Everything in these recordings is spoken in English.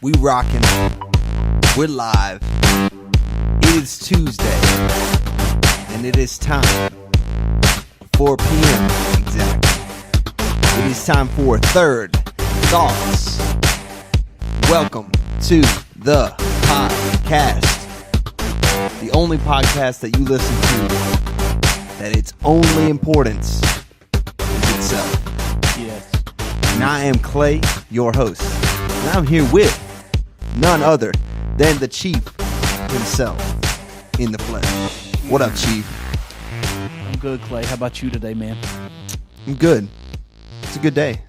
We rocking. We're live. It is Tuesday. And it is time. 4 p.m. exactly. It is time for Third Thoughts. Welcome to the podcast. The only podcast that you listen to that its only importance is itself. Yes. And I am Clay, your host. And I'm here with none other than the Chief himself in the flesh. What up, Chief? I'm good, Clay. How about you today, man? I'm good. It's a good day.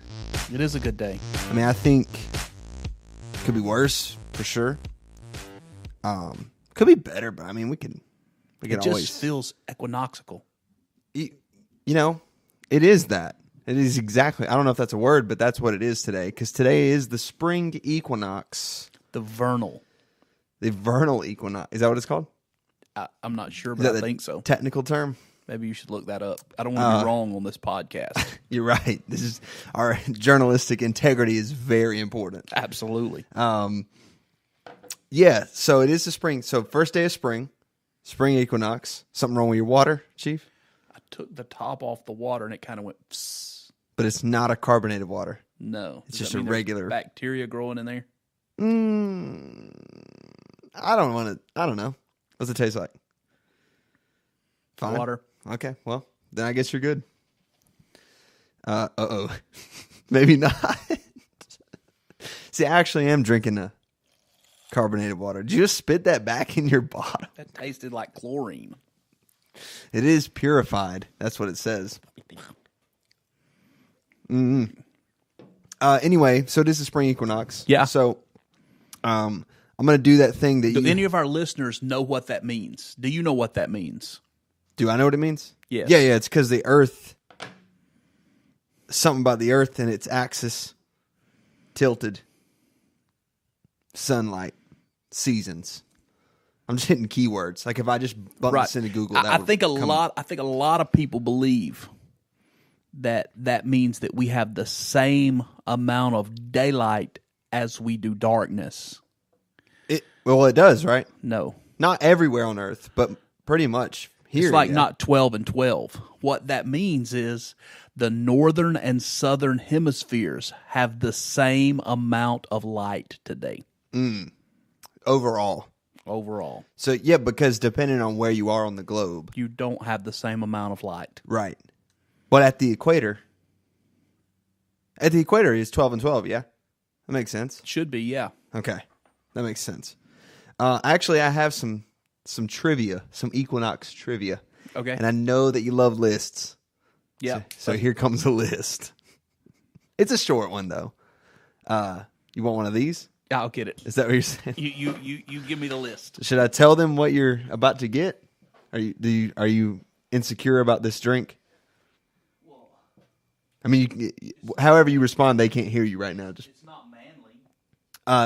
It is a good day. I mean, I think it could be worse for sure. Could be better, but I mean, we can It always. just feels equinoxical. You know, it is that. It is exactly. I don't know if that's a word, but that's what it is today. Because today is the spring equinox. The vernal. The vernal equinox. Is that what it's called? I'm not sure, Is but that I the think so. technical term? Maybe you should look that up. I don't want to be wrong on this podcast. You're right. This is our journalistic integrity is very important. Absolutely. Yeah. So it is the spring. So first day of spring equinox. Something wrong with your water, Chief? I took the top off the water and it kind of went psst. But it's not a carbonated water. No. It's Does just that a mean there's regular bacteria growing in there. I don't know. What's it taste like? Fine. Water. Okay, well, then I guess you're good. Maybe not. See, I actually am drinking a carbonated water. Did you just spit that back in your bottle? That tasted like chlorine. It is purified. That's what it says. Anyway, so this is spring equinox. Yeah. So, I'm going to do that thing that Do you... any of our listeners know what that means? Do you know what that means? Do I know what it means? Yes. Yeah, it's because the Earth, something about the Earth and its axis, tilted, sunlight, seasons. I'm just hitting keywords. Like if I just bump this into Google, I think a lot of people believe that means that we have the same amount of daylight as we do darkness. Well, it does, right? No. Not everywhere on Earth, but pretty much here. It's like yeah. not 12 and 12. What that means is the northern and southern hemispheres have the same amount of light today. Overall. So, yeah, because depending on where you are on the globe. You don't have the same amount of light. Right. But at the equator is 12 and 12, yeah? That makes sense. Should be, yeah. Okay. That makes sense. Actually, I have some trivia, some equinox trivia. Okay. And I know that you love lists. Yeah. So here comes a list. It's a short one, though. You want one of these? I'll get it. Is that what you're saying? You give me the list. Should I tell them what you're about to get? Are you insecure about this drink? I mean, however you respond, they can't hear you right now. It's not manly.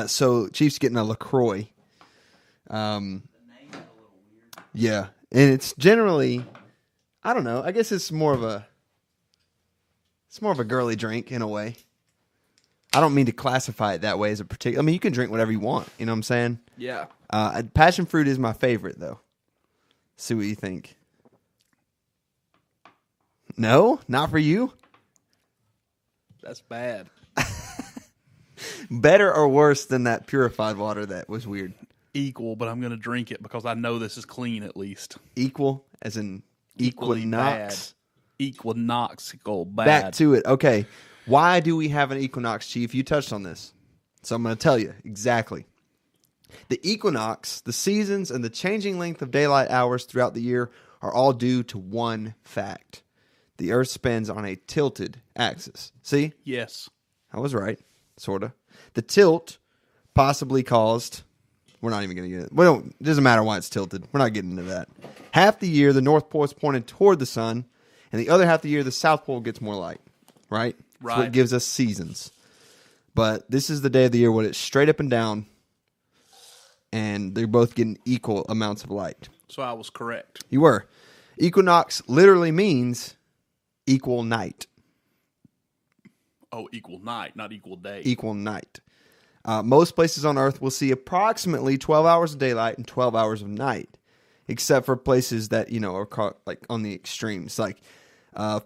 So Chief's getting a LaCroix. The name's a little weird. Yeah, and it's generally, I don't know. I guess it's more of a girly drink in a way. I don't mean to classify it that way as a particular. I mean, you can drink whatever you want. You know what I'm saying? Yeah. Passion fruit is my favorite, though. See what you think. No, not for you. That's bad. Better or worse than that purified water that was weird? Equal, but I'm going to drink it because I know this is clean at least. Equal, as in Equally equinox. Equinoxical bad. Back to it. Okay. Why do we have an equinox, Chief? You touched on this. So I'm going to tell you exactly. The equinox, the seasons, and the changing length of daylight hours throughout the year are all due to one fact. The Earth spins on a tilted axis. See? Yes. I was right. Sort of. The tilt possibly caused... We're not even going to get it. It doesn't matter why it's tilted. We're not getting into that. Half the year, the North Pole is pointed toward the sun, and the other half of the year, the South Pole gets more light. Right? Right. That's what gives us seasons. But this is the day of the year when it's straight up and down, and they're both getting equal amounts of light. So I was correct. You were. Equinox literally means equal night. Oh, equal night, not equal day. Equal night. Most places on Earth will see approximately 12 hours of daylight and 12 hours of night, except for places that, are caught, like on the extremes. Like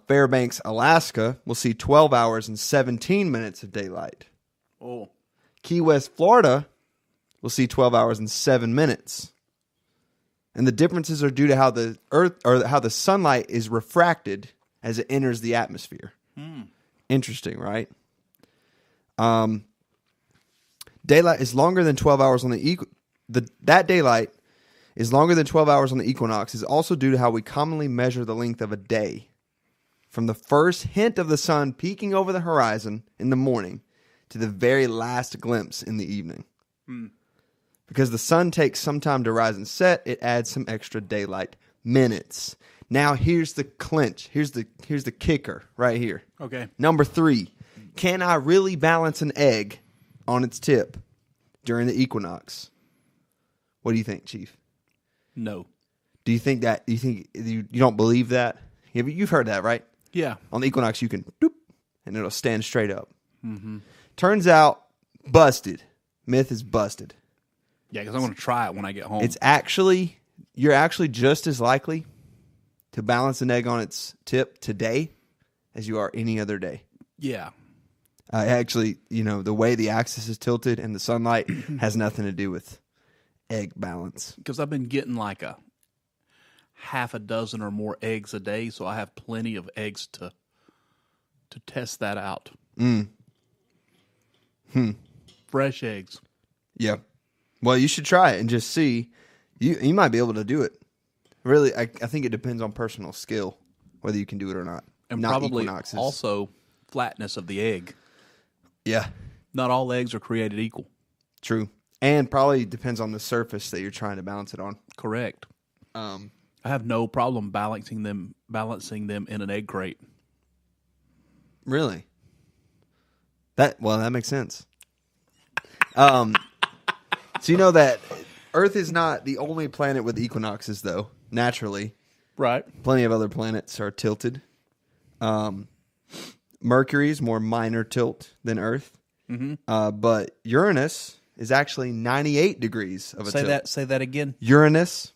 Fairbanks, Alaska will see 12 hours and 17 minutes of daylight. Oh. Key West, Florida will see 12 hours and 7 minutes. And the differences are due to how the Earth or how the sunlight is refracted as it enters the atmosphere. Interesting, right? Daylight is longer than 12 hours on that daylight is longer than 12 hours on the equinox is also due to how we commonly measure the length of a day. From the first hint of the sun peeking over the horizon in the morning to the very last glimpse in the evening. Because the sun takes some time to rise and set, it adds some extra daylight minutes. Now here's the clinch. Here's the kicker right here. Okay. Number 3. Can I really balance an egg on its tip during the equinox? What do you think, Chief? No. Do you think that? You don't believe that? You've heard that, right? Yeah. On the equinox, you can doop, and it'll stand straight up. Turns out, busted. Myth is busted. Yeah, because I'm going to try it when I get home. You're actually just as likely to balance an egg on its tip today as you are any other day. Yeah. Actually, the way the axis is tilted and the sunlight has nothing to do with egg balance. Because I've been getting like a half a dozen or more eggs a day, so I have plenty of eggs to test that out. Fresh eggs. Yeah. Well, you should try it and just see. You might be able to do it. Really, I think it depends on personal skill, whether you can do it or not. And not probably equinoxes. also flatness of the egg. Yeah. Not all eggs are created equal. True. And probably depends on the surface that you're trying to balance it on. Correct. I have no problem balancing them in an egg crate. Really? That makes sense. So you know that Earth is not the only planet with equinoxes, though. Naturally, Right. plenty of other planets are tilted. Mercury is more minor tilt than Earth, but Uranus is actually 98 degrees of a tilt. Say that again. Uranus.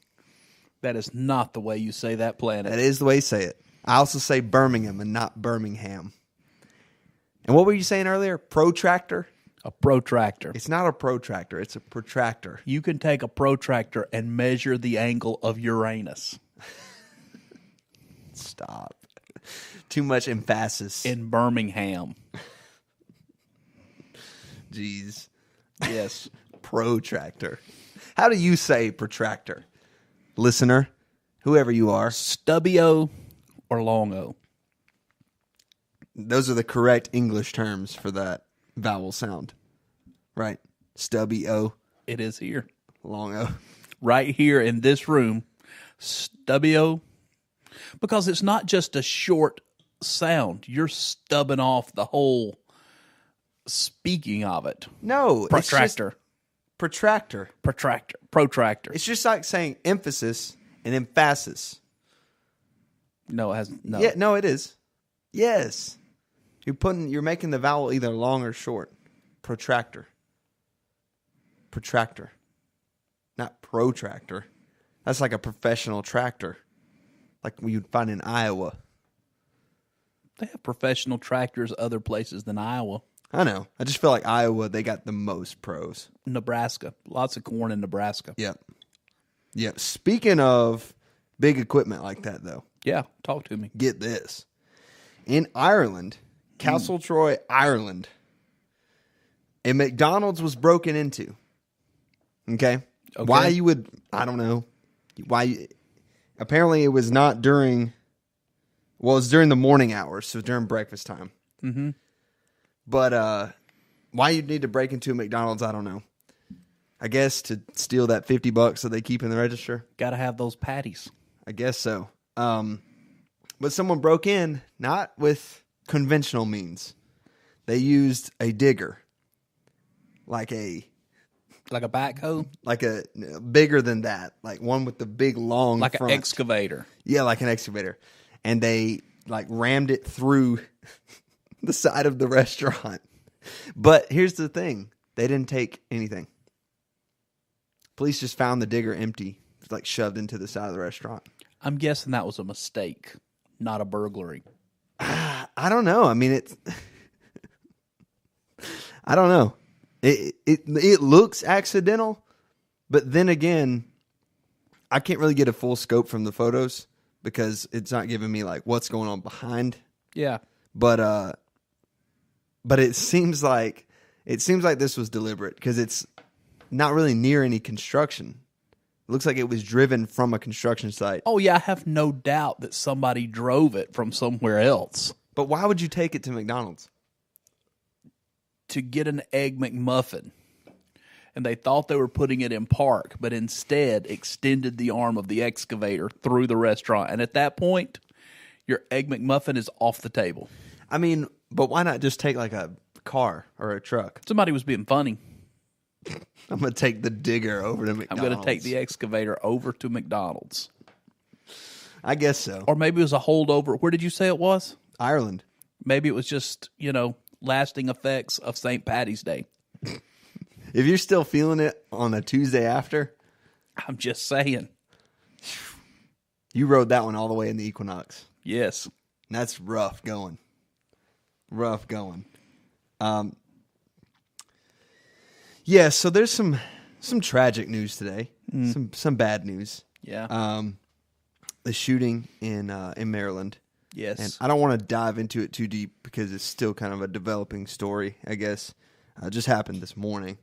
That is not the way you say that planet. That is the way you say it. I also say Birmingham and not Birmingham. And what were you saying earlier? Protractor? A protractor. It's not a protractor. It's a protractor. You can take a protractor and measure the angle of Uranus. Stop. Too much emphasis. In Birmingham. Jeez. Yes. Protractor. How do you say protractor? Listener, whoever you are. Stubby-O or long-O? Those are the correct English terms for that vowel sound. Right? Stubby O. It is here. Long O. Right here in this room. Stubby-O. Because it's not just a short sound. You're stubbing off the whole speaking of it. No. Protractor. Protractor. Protractor. It's just like saying emphasis and emphasis. No, it has no. Yeah, no, it is. Yes. You're making the vowel either long or short. Protractor. Protractor. Not protractor. That's like a professional tractor. Like you'd find in Iowa. They have professional tractors other places than Iowa. I know. I just feel like Iowa, they got the most pros. Nebraska. Lots of corn in Nebraska. Yep. Yep. Speaking of big equipment like that, though. Yeah, talk to me. Get this. In Ireland, Castle Troy, Ireland, a McDonald's was broken into. Okay? Why you would, I don't know. Apparently it was not during, well, it was during the morning hours, so during breakfast time. Mm-hmm. But why you'd need to break into a McDonald's, I don't know. I guess to steal that $50 that they keep in the register. Got to have those patties. I guess so. But someone broke in, not with conventional means. They used a digger. Like a backhoe? Like a bigger than that. Like one with the big long like front. an excavator. Yeah, like an excavator. And they like rammed it through the side of the restaurant. But here's the thing. They didn't take anything. Police just found the digger empty, like shoved into the side of the restaurant. I'm guessing that was a mistake, not a burglary. I don't know. I mean, it's. I don't know. It looks accidental, but then again, I can't really get a full scope from the photos because it's not giving me like what's going on behind. Yeah. But it seems like this was deliberate because it's not really near any construction. It looks like it was driven from a construction site. Oh, yeah, I have no doubt that somebody drove it from somewhere else. But why would you take it to McDonald's? To get an Egg McMuffin. And they thought they were putting it in park, but instead extended the arm of the excavator through the restaurant. And at that point, your Egg McMuffin is off the table. I mean, but why not just take like a car or a truck? Somebody was being funny. I'm going to take the digger over to McDonald's. I'm going to take the excavator over to McDonald's. I guess so. Or maybe it was a holdover. Where did you say it was? Ireland. Maybe it was just, lasting effects of St. Patty's Day. If you're still feeling it on a Tuesday after. I'm just saying. You rode that one all the way in the Equinox. Yes. And that's rough going. Yeah, so there's some tragic news today. Some bad news. Yeah. The shooting in Maryland. Yes. And I don't want to dive into it too deep because it's still kind of a developing story, I guess. Just happened this morning.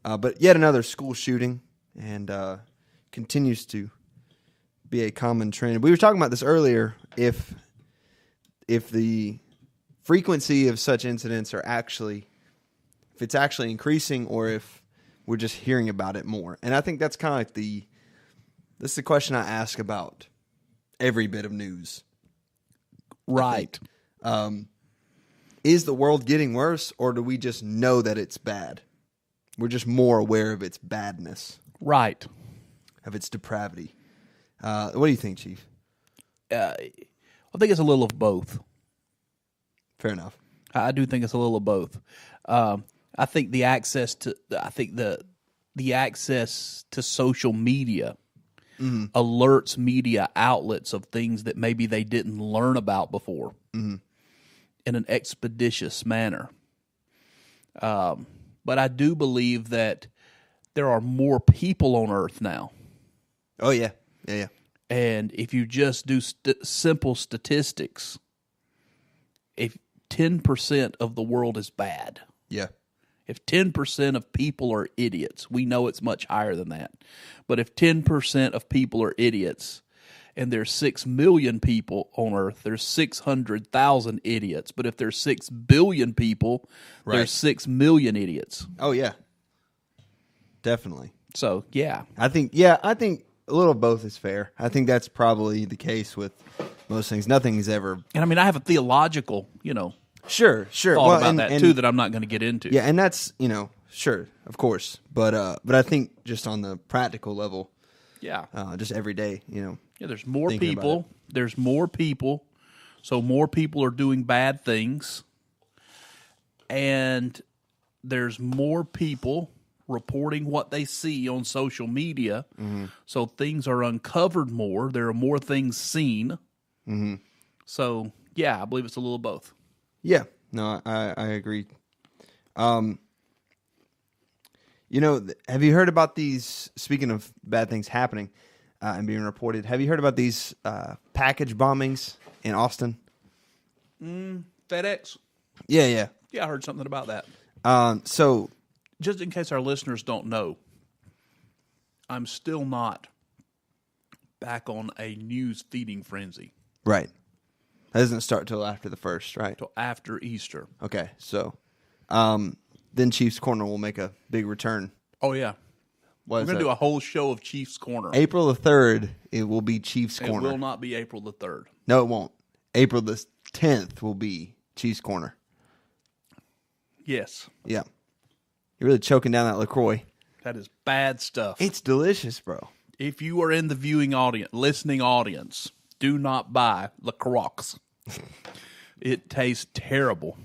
But yet another school shooting, and continues to be a common trend. We were talking about this earlier. If the frequency of such incidents if it's actually increasing, or if we're just hearing about it more. And I think that's kind of like this is the question I ask about every bit of news. Right. Is the world getting worse, or do we just know that it's bad? We're just more aware of its badness. Right. Of its depravity. What do you think, Chief? I think it's a little of both. Fair enough. I do think it's a little of both. I think the access to the access to social media alerts media outlets of things that maybe they didn't learn about before in an expeditious manner. But I do believe that there are more people on Earth now. Oh, yeah. Yeah. And if you just do simple statistics, if 10% of the world is bad. Yeah. If 10% of people are idiots, we know it's much higher than that. But if 10% of people are idiots, and there's 6 million people on Earth, there's 600,000 idiots. But if there's 6 billion people, there's 6 million idiots. Oh, yeah. Definitely. So, yeah. I think a little of both is fair. I think that's probably the case with most things. Nothing's ever... And I mean, I have a theological, Sure. thought about that too that I'm not going to get into. Yeah, and that's, sure, of course. But I think just on the practical level, yeah, just every day, Yeah, there's more people. There's more people. So more people are doing bad things. And there's more people reporting what they see on social media. Mm-hmm. So things are uncovered more. There are more things seen. Mm-hmm. So, yeah, I believe it's a little of both. Yeah, no, I agree. Have you heard about these, speaking of bad things happening and being reported, have you heard about these package bombings in Austin? FedEx? Yeah. Yeah, I heard something about that. So, just in case our listeners don't know, I'm still not back on a news feeding frenzy. Right. That doesn't start till after the 1st, right? Till after Easter. Okay, so then Chiefs Corner will make a big return. Oh, yeah. We're going to do a whole show of Chiefs Corner. April the 3rd, it will be Chiefs Corner. It will not be April the 3rd. No, it won't. April the 10th will be Chiefs Corner. Yes. Yeah. You're really choking down that LaCroix. That is bad stuff. It's delicious, bro. If you are in the listening audience, do not buy LaCroix. It tastes terrible.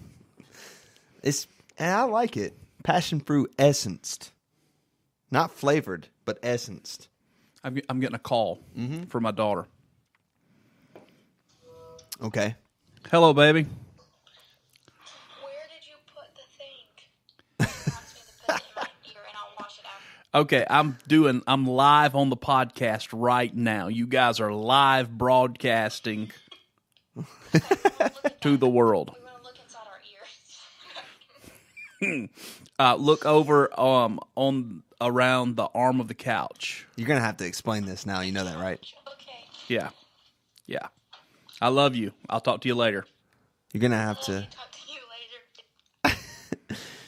And I like it. Passion fruit essenced. Not flavored, but essenced. I'm getting a call from my daughter. Okay. Hello, baby. Where did you put the thing? He wants me to put it in my ear and I'll wash it out. Okay, I'm live on the podcast right now. You guys are live broadcasting to the world. We want to look inside our ears. Look over on around the arm of the couch. You're going to have to explain this now. You know that, right? Okay. Yeah. I love you. I'll talk to you later. You're going to have to... Talk to you later.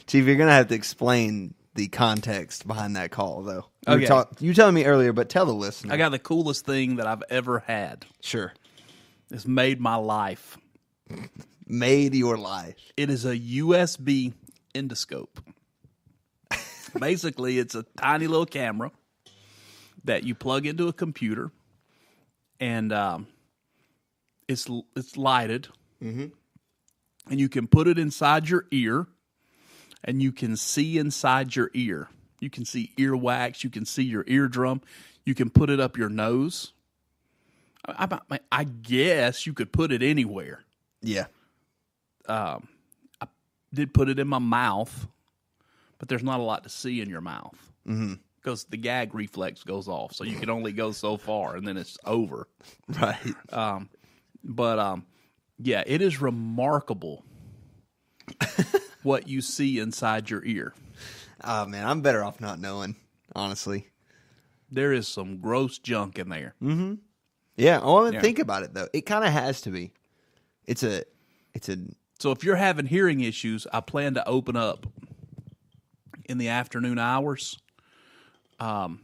Chief, you're going to have to explain the context behind that call, though. Okay. You were telling me earlier, but tell the listener. I got the coolest thing that I've ever had. Sure. It's made my life. Made your life. It is a USB endoscope. Basically, it's a tiny little camera that you plug into a computer, and it's lighted, and you can put it inside your ear, and you can see inside your ear. You can see earwax. You can see your eardrum. You can put it up your nose. I guess you could put it anywhere. Yeah. I did put it in my mouth, but there's not a lot to see in your mouth because the gag reflex goes off, so you can only go so far, and then it's over. Right. But yeah, it is remarkable what you see inside your ear. Oh, man, I'm better off not knowing, honestly. There is some gross junk in there. Yeah. Oh, think about it, though. It kind of has to be. It's a... So if you're having hearing issues, I plan to open up in the afternoon hours an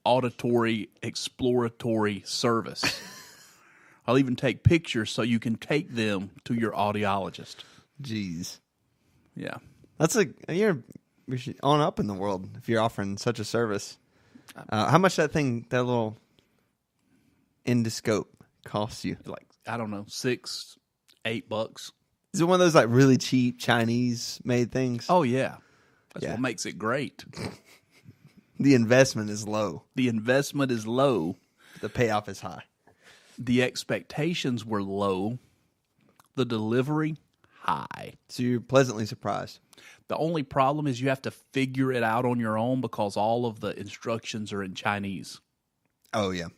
auditory exploratory service. I'll even take pictures so you can take them to your audiologist. Jeez. Yeah. That's you're on up in the world if you're offering such a service. How much that little endoscope costs you? Like, I don't know, $6-8. Is it one of those like really cheap Chinese made things? Oh, yeah. That's Yeah. what makes it great. The investment is low. The investment is low. The payoff is high. The expectations were low. The delivery, high. So you're pleasantly surprised. The only problem is you have to figure it out on your own because all of the instructions are in Chinese. Oh, yeah.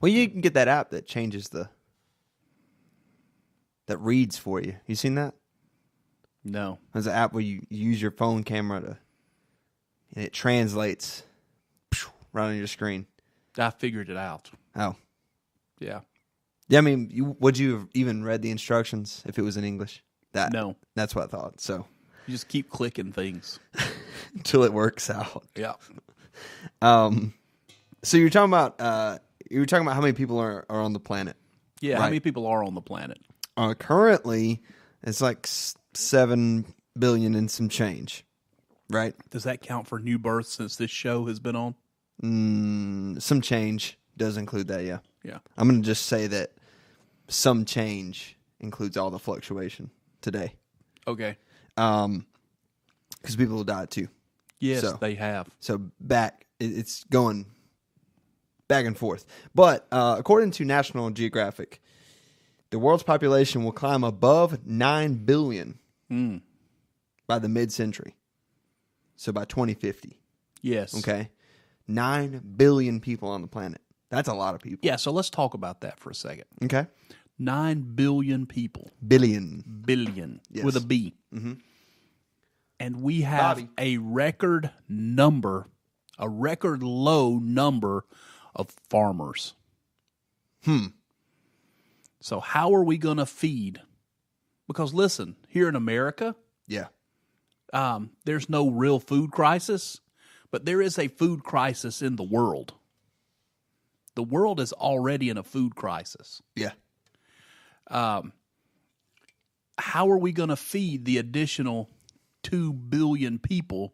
Well, you can get that app that changes that reads for you. You seen that? No. There's an app where you use your phone camera and it translates right on your screen. I figured it out. Oh. Yeah. Yeah, I mean, would you have even read the instructions if it was in English? No. That's what I thought. So You just keep clicking things. until it works out. Yeah. So you're talking about how many people are on the planet. Yeah. Right. How many people are on the planet? Currently, it's like 7 billion and some change, right? Does that count for new births since this show has been on? Some change does include that, yeah. Yeah. I'm going to just say that some change includes all the fluctuation today. Okay. Because people will die too. Yes, So- they have. So it's going back and forth. But according to National Geographic, the world's population will climb above 9 billion by the mid-century. So by 2050. Yes. Okay? 9 billion people on the planet. That's a lot of people. Yeah, so let's talk about that for a second. Okay? 9 billion people. Billion. Billion. Yes. With a B. Mhm. And we have Bobby. a record low number of farmers. So how are we going to feed? Because listen, here in America, Yeah. there's no real food crisis, but there is a food crisis in the world. The world is already in a food crisis. Yeah. How are we going to feed the additional 2 billion people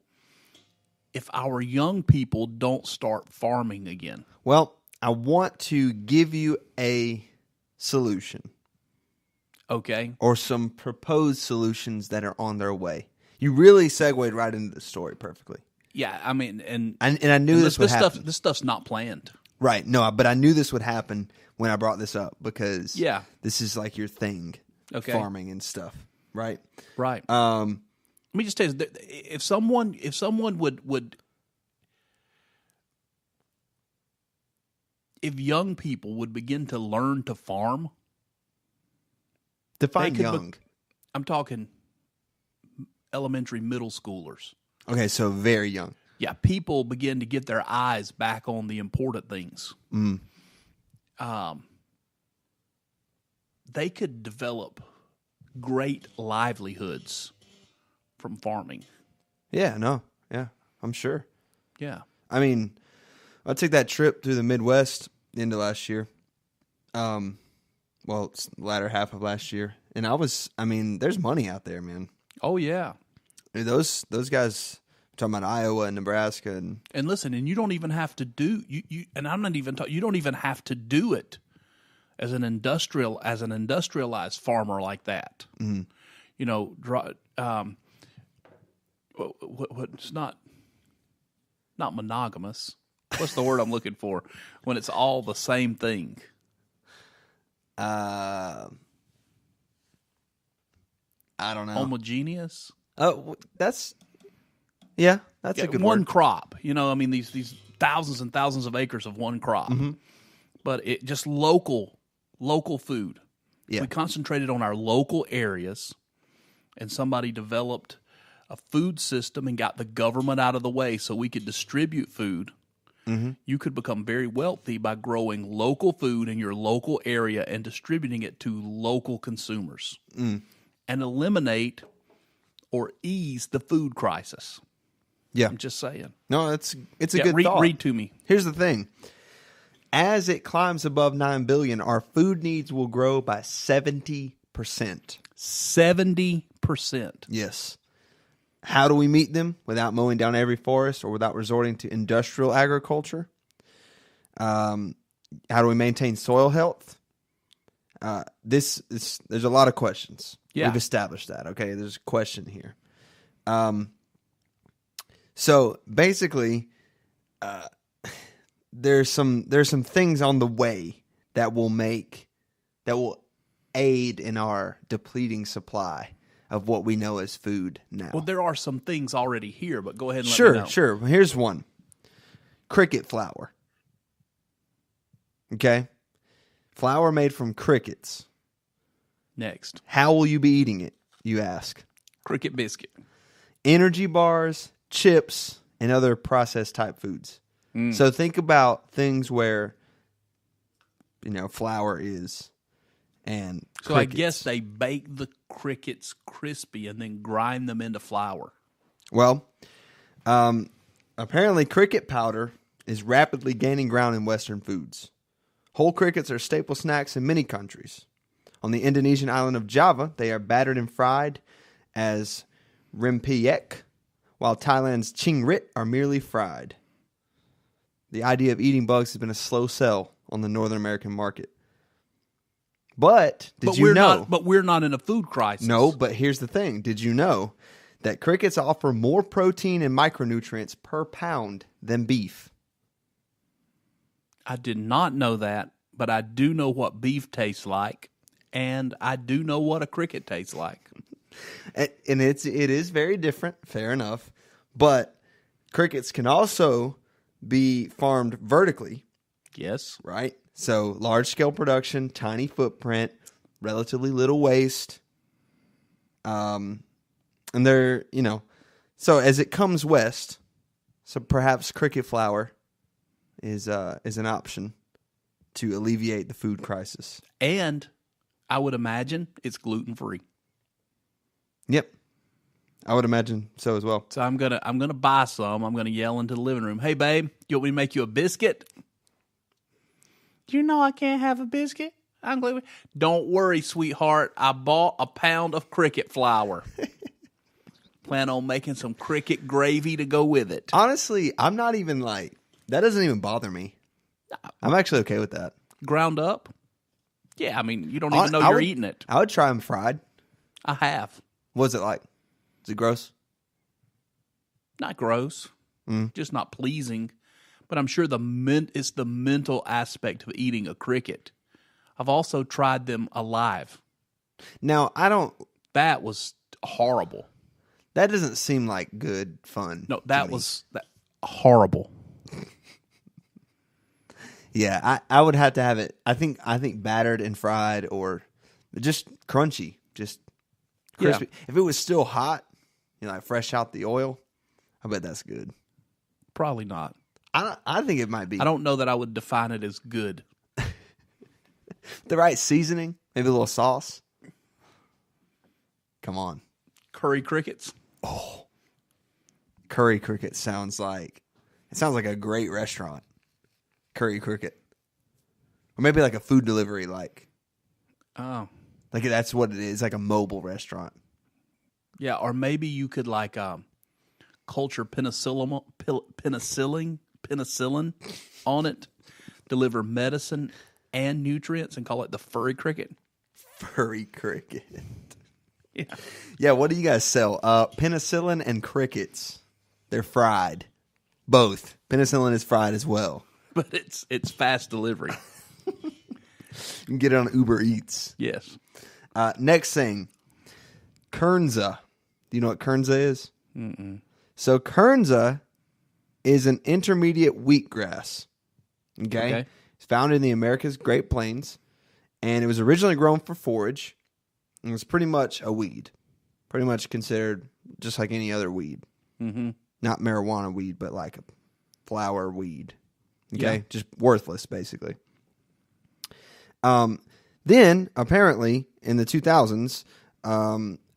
if our young people don't start farming again? Well, I want to give you a solution Okay. or some proposed solutions that are on their way. You really segued right into the story perfectly. Yeah, I mean, and I knew this would happen. This stuff's not planned. Right. No, but I knew this would happen when I brought this up because this is like your thing, farming and stuff, right? Right. Let me just tell you, if someone would, if young people would begin to learn to farm, define young. I'm talking elementary, middle schoolers. Okay, so very young. Yeah, people begin to get their eyes back on the important things. They could develop great livelihoods from farming. Yeah, I'm sure. Yeah. I mean, I took that trip through the Midwest the end of last year. It's the latter half of last year. And there's money out there, man. Oh, yeah. Those guys... talking about Iowa and Nebraska and listen, and you don't even have to do you and I'm not even talking, you don't even have to do it as an industrialized farmer like that. Mm-hmm. You know, it's not monogamous. What's the word I'm looking for when it's all the same thing? I don't know. Homogeneous? Oh, that's a good one word. crop. You know, I mean these thousands and thousands of acres of one crop, but it just local food. Yeah. We concentrated on our local areas, and somebody developed a food system and got the government out of the way so we could distribute food. Mm-hmm. You could become very wealthy by growing local food in your local area and distributing it to local consumers, and eliminate or ease the food crisis. Yeah. I'm just saying. No, it's a good thought. Read to me. Here's the thing. As it climbs above 9 billion, our food needs will grow by 70%. 70%. Yes. How do we meet them without mowing down every forest or without resorting to industrial agriculture? How do we maintain soil health? There's a lot of questions. Yeah. We've established that. Okay, there's a question here. So basically, there's some things on the way that will aid in our depleting supply of what we know as food now. Well, there are some things already here, but go ahead and let me know. Sure. Here's one. Cricket flour. Okay? Flour made from crickets. Next. How will you be eating it, you ask? Cricket biscuit. Energy bars, chips, and other processed type foods. So think about things where, flour is and so crickets. I guess they bake the crickets crispy and then grind them into flour. Well, apparently cricket powder is rapidly gaining ground in Western foods. Whole crickets are staple snacks in many countries. On the Indonesian island of Java, they are battered and fried as rempeyek, while Thailand's chingrit are merely fried. The idea of eating bugs has been a slow sell on the Northern American market. But you know? But we're not in a food crisis. No, but here's the thing. Did you know that crickets offer more protein and micronutrients per pound than beef? I did not know that, but I do know what beef tastes like, and I do know what a cricket tastes like. And it is very different, fair enough. But crickets can also be farmed vertically. Yes. Right? So large-scale production, tiny footprint, relatively little waste. And they're, so as it comes west, so perhaps cricket flour is an option to alleviate the food crisis. And I would imagine it's gluten-free. Yep. I would imagine so as well. So I'm gonna buy some. I'm gonna yell into the living room, "Hey babe, you want me to make you a biscuit?" You know I can't have a biscuit. I'm gluten. Don't worry, sweetheart. I bought a pound of cricket flour. Plan on making some cricket gravy to go with it. Honestly, I'm not even that doesn't even bother me. I'm actually okay with that. Ground up? Yeah, I mean, you don't even know you're eating it. I would try them fried. I have. What's it like? Is it gross? Not gross, just not pleasing. But I'm sure it's the mental aspect of eating a cricket. I've also tried them alive. Now, That was horrible. that doesn't seem like good fun. No, to that me. was horrible. Yeah, I would have to have it. I think battered and fried or just crunchy, just crispy. If it was still hot, like fresh out the oil, I bet that's good. Probably not. I think it might be. I don't know that I would define it as good. The right seasoning, maybe a little sauce. Come on. Curry crickets. Curry cricket sounds like a great restaurant. Curry cricket. Or maybe like a food delivery, like that's what it is, like a mobile restaurant. Yeah, or maybe you could culture penicillin on it, deliver medicine and nutrients, and call it the furry cricket. Furry cricket. Yeah. Yeah, what do you guys sell? Penicillin and crickets. They're fried. Both. Penicillin is fried as well. But it's fast delivery. You can get it on Uber Eats. Yes. Next thing, Kernza. Do you know what Kernza is? Mm-mm. So Kernza is an intermediate wheatgrass. Okay? It's found in the America's Great Plains, and it was originally grown for forage, and it's pretty much a weed. Pretty much considered just like any other weed. Mm-hmm. Not marijuana weed, but like a flower weed. Okay? Yeah. Just worthless, basically. Then, apparently, in the 2000s,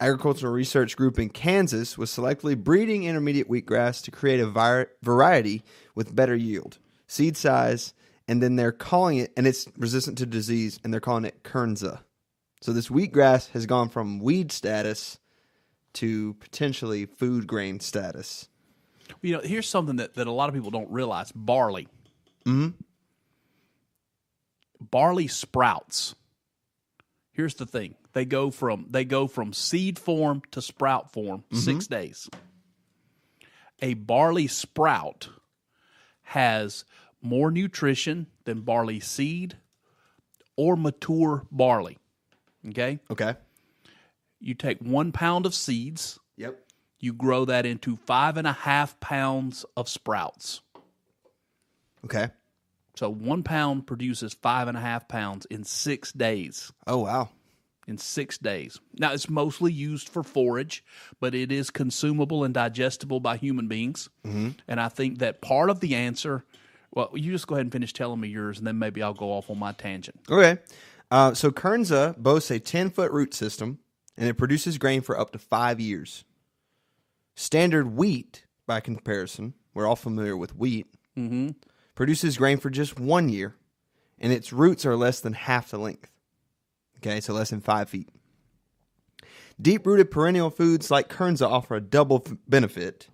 agricultural research group in Kansas was selectively breeding intermediate wheatgrass to create a variety with better yield, seed size, and then they're calling it, and it's resistant to disease, and they're calling it Kernza. So this wheatgrass has gone from weed status to potentially food grain status. Here's something that a lot of people don't realize. Barley. Mm-hmm. Barley sprouts. Here's the thing. They go from seed form to sprout form 6 days. A barley sprout has more nutrition than barley seed or mature barley. Okay? Okay. You take 1 pound of seeds. Yep. You grow that into 5.5 pounds of sprouts. Okay. So 1 pound produces 5.5 pounds in 6 days. Oh, wow. In 6 days. Now, it's mostly used for forage, but it is consumable and digestible by human beings. Mm-hmm. And I think that part of the answer, well, you just go ahead and finish telling me yours, and then maybe I'll go off on my tangent. Okay. So Kernza boasts a 10-foot root system, and it produces grain for up to 5 years. Standard wheat, by comparison, we're all familiar with wheat, produces grain for just 1 year, and its roots are less than half the length. Okay, so less than 5 feet. Deep-rooted perennial foods like Kernza offer a double benefit.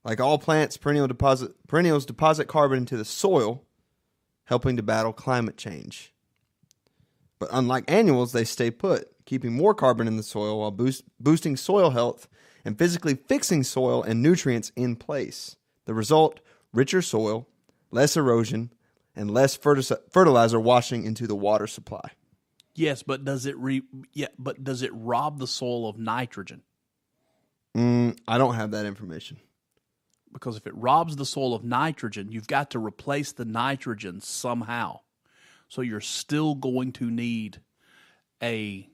Like all plants, perennials deposit carbon into the soil, helping to battle climate change. But unlike annuals, they stay put, keeping more carbon in the soil while boosting soil health and physically fixing soil and nutrients in place. The result, richer soil, less erosion, and less fertilizer washing into the water supply. Yes, but does it rob the soil of nitrogen? I don't have that information. Because if it robs the soil of nitrogen, you've got to replace the nitrogen somehow. So you're still going to need a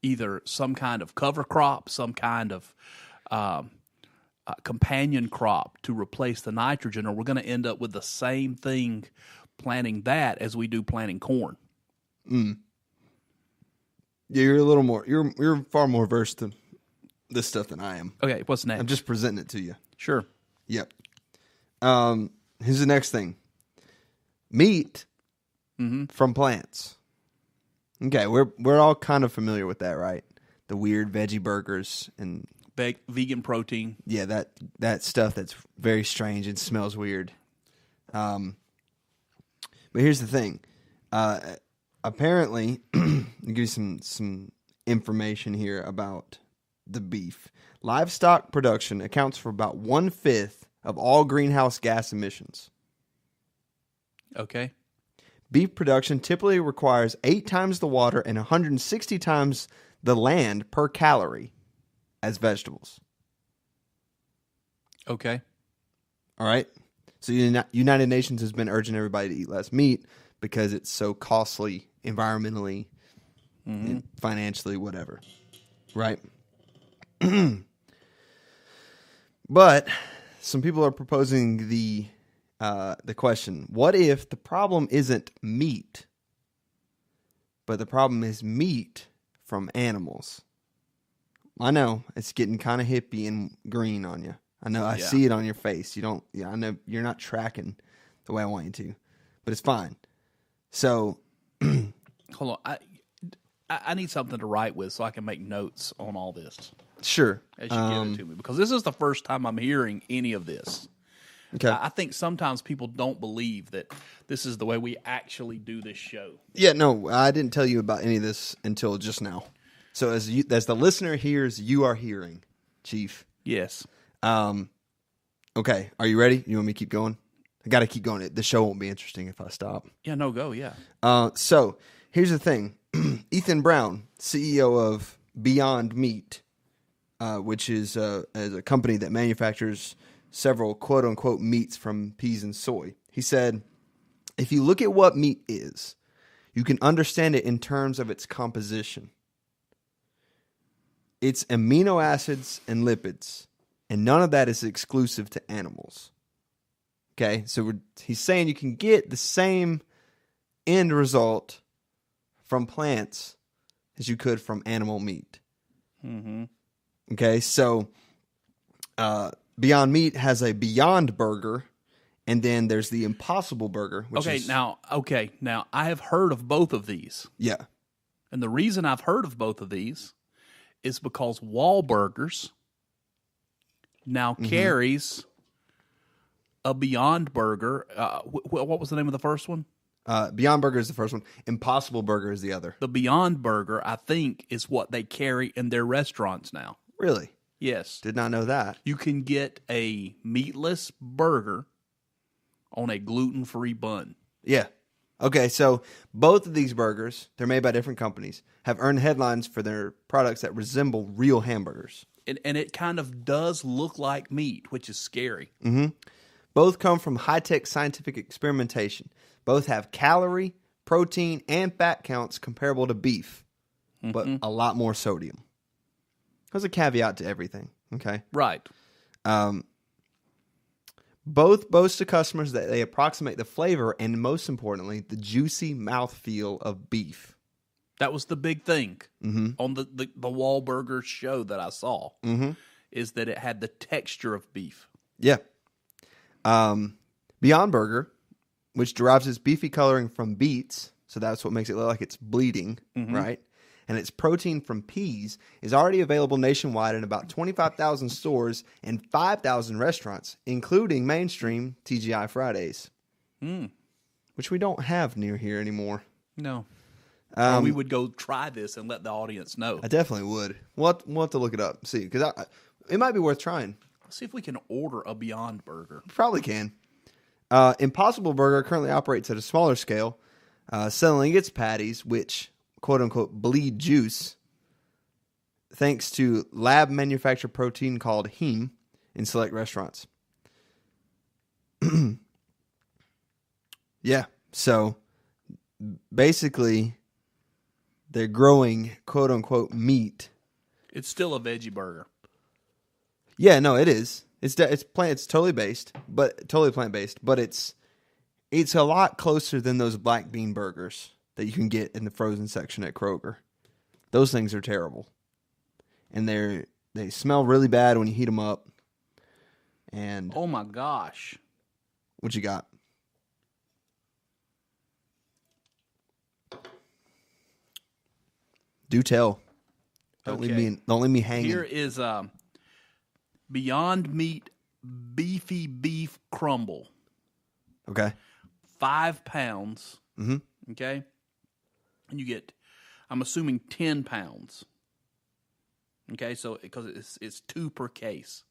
either some kind of cover crop, some kind of companion crop to replace the nitrogen, or we're going to end up with the same thing planting that as we do planting corn. Yeah, you're a little more. You're far more versed in this stuff than I am. Okay, what's next? I'm just presenting it to you. Sure. Yep. Here's the next thing. Meat from plants. Okay, we're all kind of familiar with that, right? The weird veggie burgers and vegan protein. Yeah, that stuff that's very strange and smells weird. But here's the thing. Apparently, I'll give you some information here about the beef. Livestock production accounts for about 1/5 of all greenhouse gas emissions. Okay. Beef production typically requires 8 times the water and 160 times the land per calorie as vegetables. Okay. All right? So United Nations has been urging everybody to eat less meat because it's so costly environmentally, and financially, whatever. Right? But some people are proposing the question, what if the problem isn't meat, but the problem is meat from animals? I know it's getting kind of hippie and green on you. I know I see it on your face. I know you're not tracking the way I want you to, but it's fine. So, Hold on. I need something to write with so I can make notes on all this sure. as you give it to me, because this is the first time I'm hearing any of this. Okay. I think sometimes people don't believe that this is the way we actually do this show. Yeah, no, I didn't tell you about any of this until just now. So as the listener hears, you are hearing, Chief. Yes. Okay, are you ready? You want me to keep going? I got to keep going. The show won't be interesting if I stop. Yeah, no, go, yeah. So here's the thing. Ethan Brown, CEO of Beyond Meat, which is a company that manufactures several quote-unquote meats from peas and soy. He said, if you look at what meat is, you can understand it in terms of its composition. It's amino acids and lipids, and none of that is exclusive to animals. Okay, so he's saying you can get the same end result from plants as you could from animal meat. Mm-hmm. Okay, so Beyond Meat has a Beyond Burger, and then there's the Impossible Burger. Which Now I have heard of both of these. Yeah. And the reason I've heard of both of these is because Wahlburgers now carries a Beyond Burger. What was the name of the first one? Beyond Burger is the first one. Impossible Burger is the other. The Beyond Burger, I think, is what they carry in their restaurants now. Really? Yes. Did not know that. You can get a meatless burger on a gluten-free bun. Yeah. Okay, so both of these burgers, they're made by different companies, have earned headlines for their products that resemble real hamburgers. And it kind of does look like meat, which is scary. Mm-hmm. Both come from high-tech scientific experimentation. Both have calorie, protein, and fat counts comparable to beef, but a lot more sodium. There's a caveat to everything, okay? Right. Both boast to customers that they approximate the flavor and, most importantly, the juicy mouthfeel of beef. That was the big thing on the Wahlburger show that I saw, is that it had the texture of beef. Yeah. Beyond Burger, which derives its beefy coloring from beets, so that's what makes it look like it's bleeding, right? And its protein from peas is already available nationwide in about 25,000 stores and 5,000 restaurants, including mainstream TGI Fridays, which we don't have near here anymore. No. Or we would go try this and let the audience know. I definitely would. We'll have to look it up, see, because it might be worth trying. Let's see if we can order a Beyond Burger. Probably can. Impossible Burger currently operates at a smaller scale, selling its patties, which quote-unquote bleed juice, thanks to lab-manufactured protein called heme in select restaurants. Yeah, so basically they're growing quote-unquote meat. It's still a veggie burger. Yeah, no, it is. It's totally totally plant-based, but it's a lot closer than those black bean burgers that you can get in the frozen section at Kroger. Those things are terrible. And they smell really bad when you heat them up. And oh my gosh. What you got? Do tell. Don't leave me hanging. Here is Beyond Meat Beefy Beef Crumble. Okay. 5 pounds. Mm-hmm. Okay. And you get, I'm assuming, 10 pounds. Okay, so because it's 2 per case,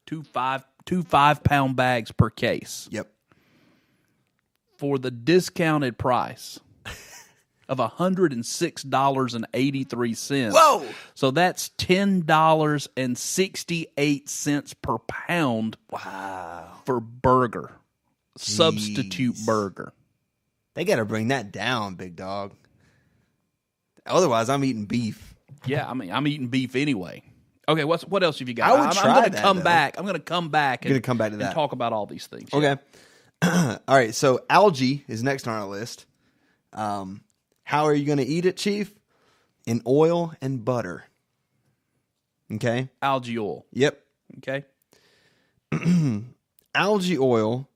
two 5-pound bags per case Yep. for the discounted price of $106.83. Whoa! So that's $10.68 per pound. Wow. For burger, substitute burger. They got to bring that down, big dog. Otherwise, I'm eating beef. Yeah, I mean, I'm eating beef anyway. Okay, what else have you got? I would try I'm going to that, come though. back. I'm going to come back. You're gonna come back to and that. talk about all these things. Okay. All right. So algae is next on our list. How are you going to eat it, Chief? In oil and butter. Okay. Algae oil. Yep. Okay. Algae oil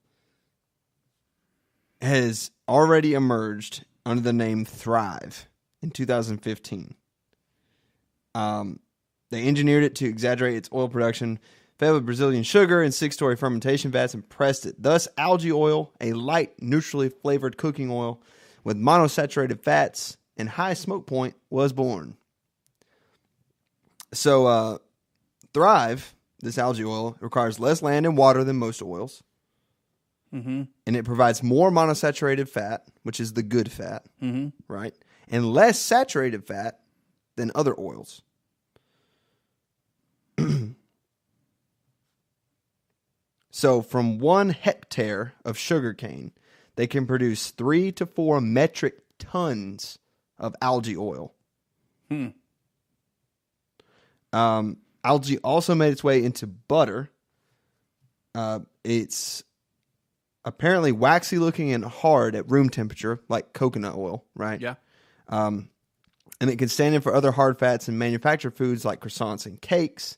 has already emerged under the name Thrive in 2015. They engineered it to exaggerate its oil production, fed with Brazilian sugar and 6-story fermentation vats, and pressed it. Thus, algae oil, a light, neutrally flavored cooking oil with monosaturated fats and high smoke point, was born. So, Thrive, this algae oil, requires less land and water than most oils. Mm-hmm. And it provides more monosaturated fat, which is the good fat, Mm-hmm. right? And less saturated fat than other oils. So from 1 hectare of sugarcane, they can produce 3 to 4 metric tons of algae oil. Algae also made its way into butter. It's apparently waxy looking and hard at room temperature, like coconut oil, right? Yeah. And it can stand in for other hard fats in manufactured foods like croissants and cakes,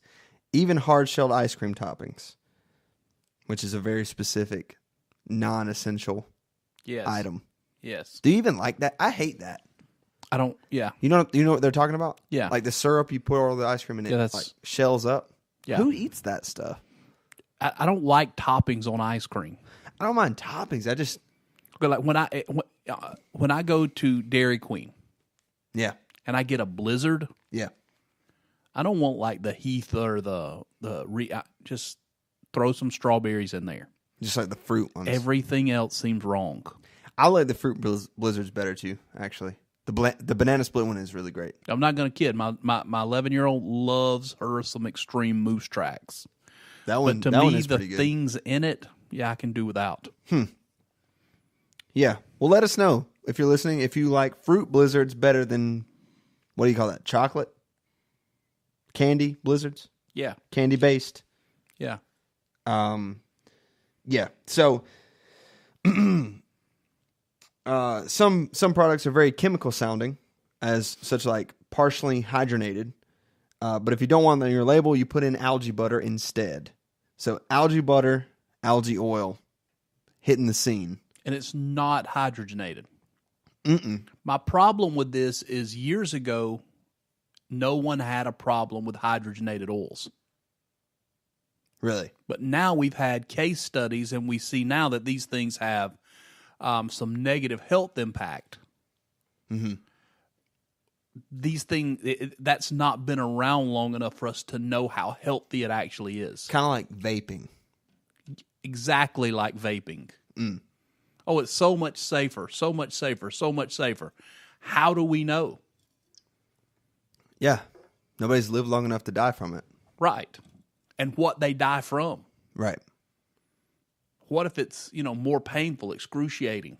even hard-shelled ice cream toppings, which is a very specific, non-essential Yes. item. Yes. Do you even like that? I hate that. I don't. Yeah. You know what they're talking about? Yeah. Like the syrup, you put all the ice cream in it, Yeah, that's- like shells up. Yeah. Who eats that stuff? I don't like toppings on ice cream. I don't mind toppings. I just, But like when I go to Dairy Queen yeah, and I get a Blizzard, yeah. I don't want like the Heath or just throw some strawberries in there. Just like the fruit ones. Everything else seems wrong. I like the fruit blizzards better too, actually. The banana split one is really great. I'm not going to kid. My 11-year-old loves her some Extreme Moose Tracks. That one, But to that one me, is the pretty good. things in it, yeah, I can do without. Yeah. Well, let us know if you're listening. If you like fruit blizzards better than, what do you call that? Chocolate? Candy blizzards? Yeah, Candy based? yeah. Yeah. So, some products are very chemical sounding, as such like partially hydrogenated. But if you don't want that on your label, you put in algae butter instead. So algae butter, algae oil, hitting the scene. And it's not hydrogenated. Mm-mm. My problem with this is years ago, no one had a problem with hydrogenated oils. Really? But now we've had case studies, and we see now that these things have some negative health impact. Mm-hmm. These things, that's not been around long enough for us to know how healthy it actually is. Kind of like vaping. Exactly like vaping. Oh, it's so much safer, so much safer, so much safer. How do we know? Yeah. Nobody's lived long enough to die from it. Right. And what they die from. Right. What if it's, more painful, excruciating?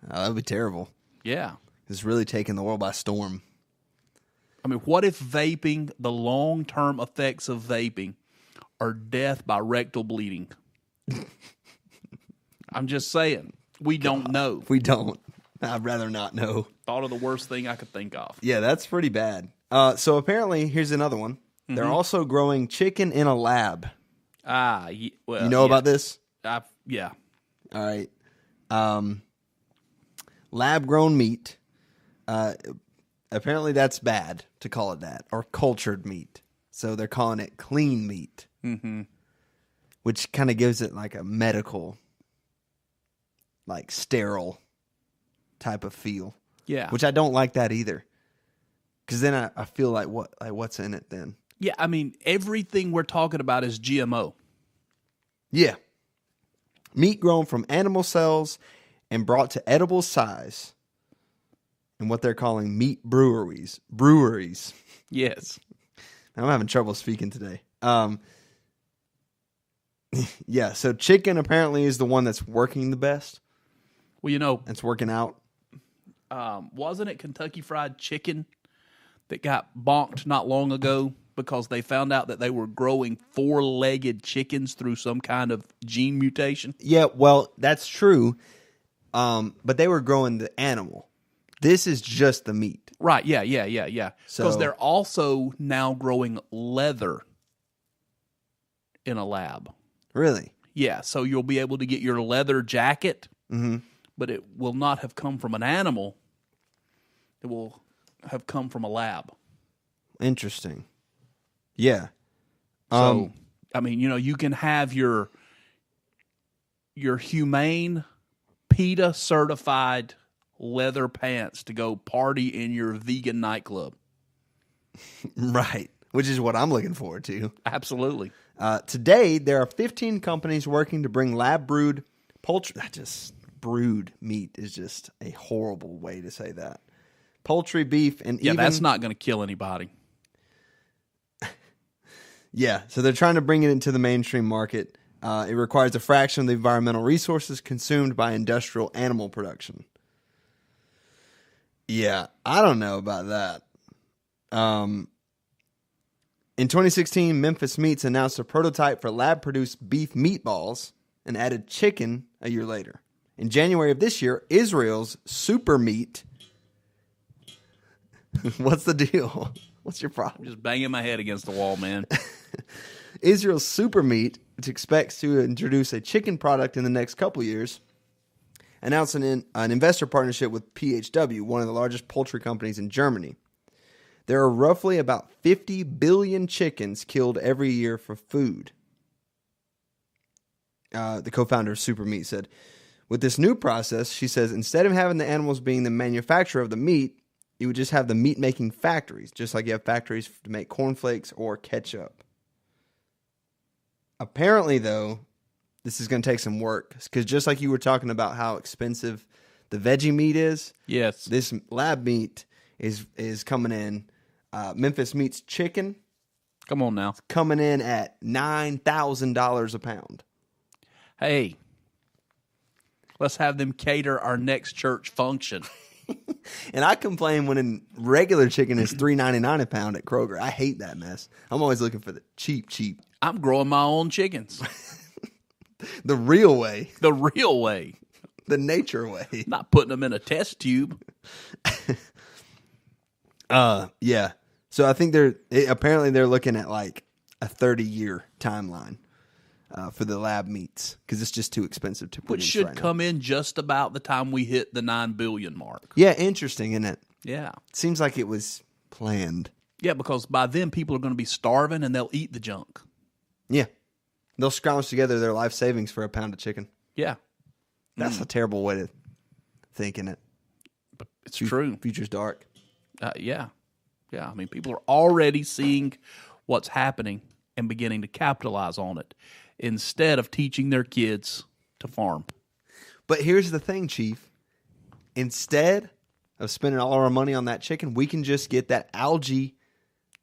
That would be terrible. Yeah. It's really taking the world by storm. I mean, what if vaping, the long-term effects of vaping are death by rectal bleeding? I'm just saying. We don't know. We don't. I'd rather not know. Thought of the worst thing I could think of. Yeah, that's pretty bad. So apparently, here's another one. They're also growing chicken in a lab. Well, You know about this? Yeah. All right. Lab-grown meat. Apparently, that's bad to call it that, or cultured meat. So they're calling it clean meat, which kind of gives it like a medical, like sterile type of feel. Yeah. Which I don't like that either. Because then I feel like what's in it then? Yeah, I mean, everything we're talking about is GMO. Yeah. Meat grown from animal cells and brought to edible size in what they're calling meat breweries. Breweries. Yes. I'm having trouble speaking today. Yeah, so chicken apparently is the one that's working the best. Well, you know, It's working out. wasn't it Kentucky Fried Chicken that got bonked not long ago because they found out that they were growing 4-legged chickens through some kind of gene mutation? Yeah, well, that's true. But they were growing the animal. This is just the meat. Right, yeah. Because So- they're also now growing leather in a lab. Really? Yeah, so you'll be able to get your leather jacket, but it will not have come from an animal. It will have come from a lab. Interesting. Yeah. So, I mean, you know, you can have your humane PETA certified leather pants to go party in your vegan nightclub. Right. Which is what I'm looking forward to. Absolutely. Today, there are 15 companies working to bring lab brewed poultry. Brewed meat is just a horrible way to say that. Poultry, beef, and Yeah, even... that's not going to kill anybody. Yeah, so they're trying to bring it into the mainstream market. It requires a fraction of the environmental resources consumed by industrial animal production. Yeah, I don't know about that. In 2016, Memphis Meats announced a prototype for lab-produced beef meatballs and added chicken a year later. In January of this year, Israel's Super Meat... What's the deal? What's your problem? Just banging my head against the wall, man. Israel's Super Meat, which expects to introduce a chicken product in the next couple years, announced an investor partnership with PHW, one of the largest poultry companies in Germany. There are roughly about 50 billion chickens killed every year for food. The co-founder of Super Meat said, with this new process, she says, instead of having the animals being the manufacturer of the meat, you would just have the meat-making factories, just like you have factories to make cornflakes or ketchup. Apparently, though, this is going to take some work, because just like you were talking about how expensive the veggie meat is, Yes. this lab meat is coming in. Memphis Meat's chicken Come on now. coming in at $9,000 a pound. Hey, let's have them cater our next church function. And I complain when regular chicken is $3.99 a pound at Kroger. I hate that mess. I'm always looking for the cheap. I'm growing my own chickens. The real way. The real way. The nature way. Not putting them in a test tube. Yeah. So I think apparently they're looking at like a 30-year timeline for the lab meats, because it's just too expensive to produce. Which should right now. come in just about the time we hit the 9 billion mark. Yeah, interesting, isn't it? Yeah. Seems like it was planned. Yeah, because by then people are going to be starving and they'll eat the junk. Yeah. They'll scrounge together their life savings for a pound of chicken. Yeah. That's a terrible way to think, isn't it? But it's true. Future's dark. Yeah. Yeah. I mean, people are already seeing what's happening and beginning to capitalize on it instead of teaching their kids to farm. But here's the thing, Chief. Instead of spending all our money on that chicken, we can just get that algae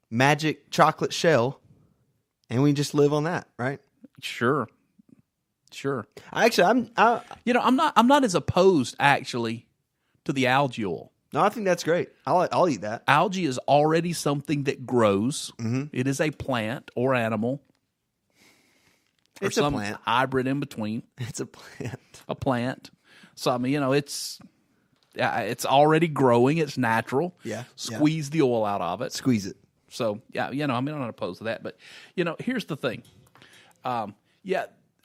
magic chocolate shell, and we just live on that, right? Sure. I'm not as opposed actually to the algae oil. I think that's great. I'll eat that. Algae is already something that grows. Mm-hmm. It is a plant or animal. It's or a some plant. hybrid in between. It's a plant. A plant. So I mean, it's already growing. It's natural. Yeah. Squeeze the oil out of it. Squeeze it. So yeah, I mean, I'm not opposed to that. But here's the thing.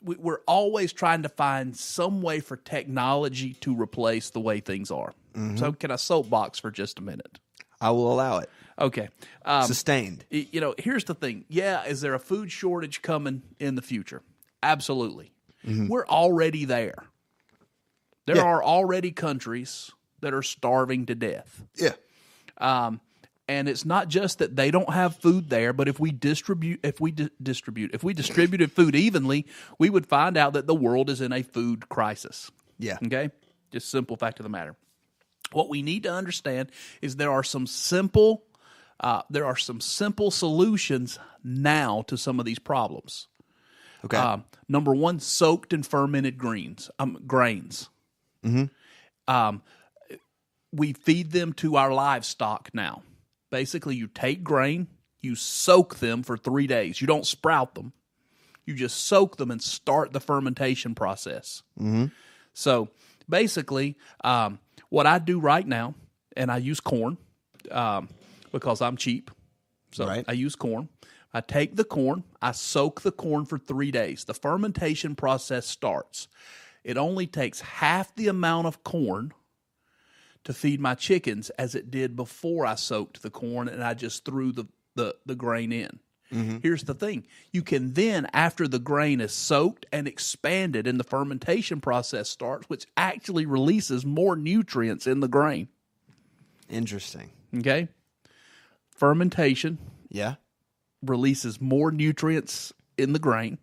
We're always trying to find some way for technology to replace the way things are. Mm-hmm. So can I soapbox for just a minute? I will allow it. Okay. Sustained. Here's the thing. Yeah, is there a food shortage coming in the future? Absolutely. Mm-hmm. We're already there. There Yeah. are already countries that are starving to death. Yeah. And it's not just that they don't have food there, but if we distributed food evenly, we would find out that the world is in a food crisis. Yeah. Okay? Just simple fact of the matter. What we need to understand is there are some simple solutions now to some of these problems. Okay. Number one, soaked and fermented grains. We feed them to our livestock now. Basically, you take grain, you soak them for 3 days. You don't sprout them. You just soak them and start the fermentation process. Mm-hmm. So basically, what I do right now, and I use corn because I'm cheap. So right. I use corn. I take the corn, I soak the corn for 3 days. The fermentation process starts. It only takes half the amount of corn to feed my chickens as it did before I soaked the corn and I just threw the grain in. Mm-hmm. Here's the thing. You can then, after the grain is soaked and expanded and the fermentation process starts, which actually releases more nutrients in the grain. Interesting. Okay? Fermentation. Yeah. Releases more nutrients in the grain.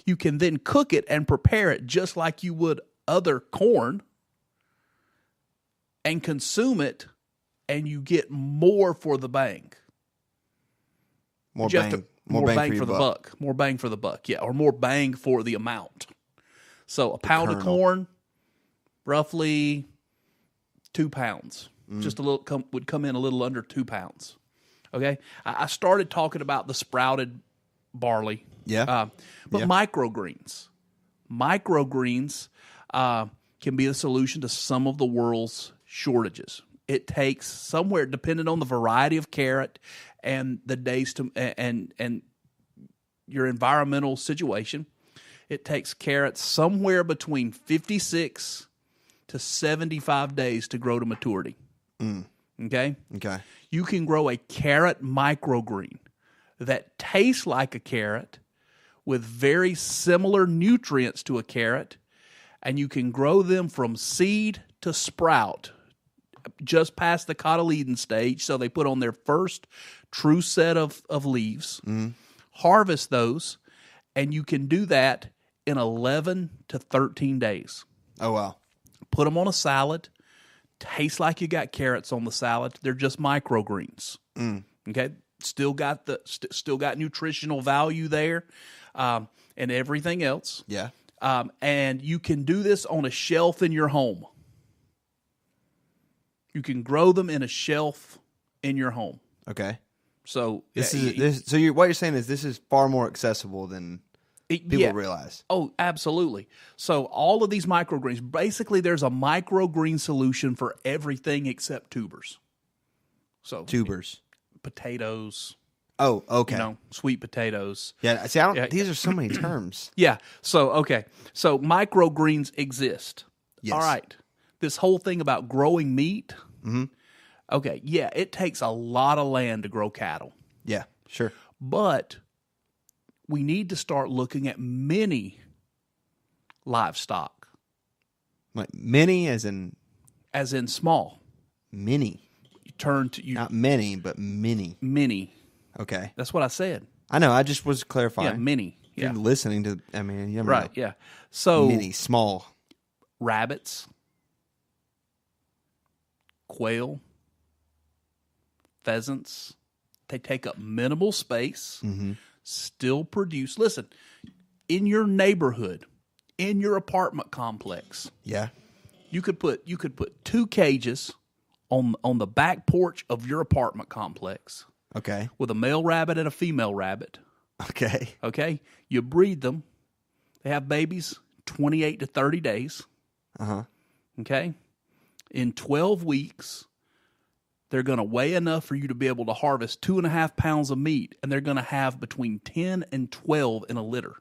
You can then cook it and prepare it just like you would other corn and consume it, and you get more for the bang. More bang for the buck. More bang for the buck, yeah, or more bang for the amount. So a pound of corn, roughly 2 pounds. Just a little would come in a little under 2 pounds. Okay, I started talking about the sprouted barley. Yeah, but microgreens can be the solution to some of the world's shortages. It takes somewhere, depending on the variety of carrot and the days to and your environmental situation, it takes carrots somewhere between 56 to 75 days to grow to maturity. Okay? Okay. You can grow a carrot microgreen that tastes like a carrot with very similar nutrients to a carrot, and you can grow them from seed to sprout just past the cotyledon stage, so they put on their first true set of leaves, harvest those, and you can do that in 11 to 13 days. Oh, wow. Put them on a salad. Tastes like you got carrots on the salad. They're just microgreens. Okay, still got nutritional value there, and everything else. Yeah. And you can do this on a shelf in your home. You can grow them in a shelf in your home. Okay. So what you're saying is this is far more accessible than people realize. Oh, absolutely. So all of these microgreens, basically there's a microgreen solution for everything except tubers. So tubers, potatoes. Oh, okay. Sweet potatoes. Yeah. See, these are so many terms. Yeah. So, okay. So microgreens exist. Yes. All right. This whole thing about growing meat. Mm-hmm. Okay. Yeah. It takes a lot of land to grow cattle. Yeah, sure. But we need to start looking at mini livestock. Like mini as in small. Mini. Not many, but mini. Mini. Okay. That's what I said. I know. I just was clarifying. Yeah, mini. If you're listening to, you never right, know. Yeah. So mini, small. Rabbits, quail, pheasants, they take up minimal space, still produce. Listen, in your neighborhood, in your apartment complex, you could put 2 cages on the back porch of your apartment complex. Okay. With a male rabbit and a female rabbit. Okay. Okay. You breed them. They have babies 28 to 30 days. Uh-huh. Okay. In 12 weeks, they're going to weigh enough for you to be able to harvest 2.5 pounds of meat, and they're going to have between 10 and 12 in a litter.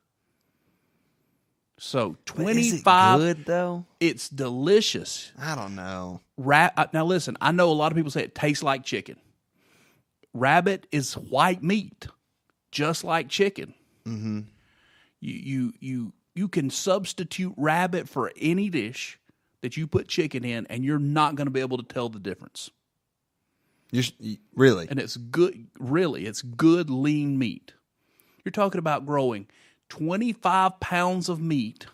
So 25. Is it good though? It's delicious. I don't know. Now listen, I know a lot of people say it tastes like chicken. Rabbit is white meat, just like chicken. Mm-hmm. You can substitute rabbit for any dish that you put chicken in, and you're not going to be able to tell the difference. Really? And it's good, really, it's good lean meat. You're talking about growing 25 pounds of meat